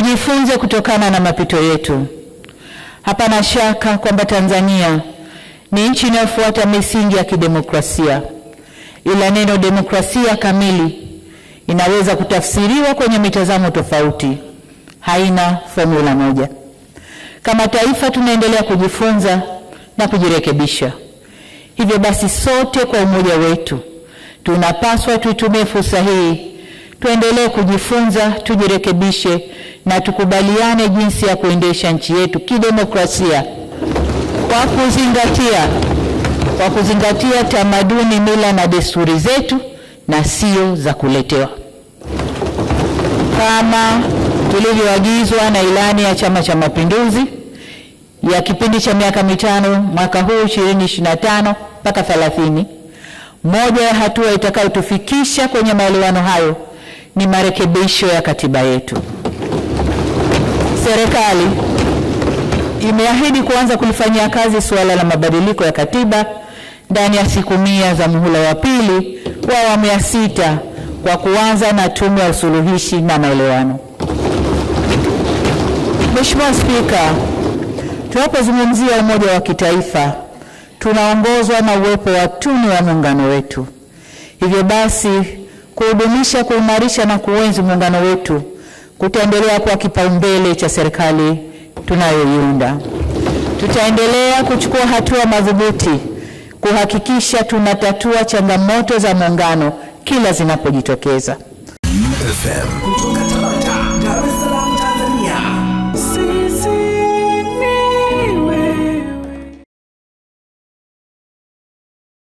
Tujifunze kutokana na mapito yetu. Hapana shaka kwamba Tanzania ni nchi inayofuata misingi ya kidemokrasia. Ila neno demokrasia kamili inaweza kutafsiriwa kwenye mitazamo tofauti. Haina formula moja. Kama taifa tunaendelea kujifunza na kujirekebisha. Hivyo basi sote kwa umoja wetu tunapaswa tuitumie fursa hii, tuendelee kujifunza, tujirekebishe na tukubaliane jinsi ya kuendesha nchi yetu kidemokrasia kwa kuzingatia tamaduni, mila na desturi zetu na sio za kuletewa. Kama tulivyoagizwa na ilani ya Chama cha Mapinduzi ya kipindi cha miaka 5 mwaka huu 2025 mpaka 30, moja ya hatua itakayotufikisha kwenye maelewano hayo ni marekebisho ya katiba yetu. Serikali imeahidi kuanza kulifanyia kazi suala la mabadiliko ya katiba ndani ya siku 100 za muhula wa pili wa awamu ya 6 kwa kuanza na tume ya usuluhishi na maelewano. Mheshimiwa Spika, tunapozungumzia umoja wa kitaifa tunaongozwa na uwepo wa tunu ya muungano wetu. Hivyo basi kuhudumisha, kuimarisha na kuenzi muungano wetu kutaendelea kuwa kipaumbele cha serikali tunayoiunda. Tutaendelea kuchukua hatua madhubuti kuhakikisha tunatatua changamoto za muungano kila zinapojitokeza. FM.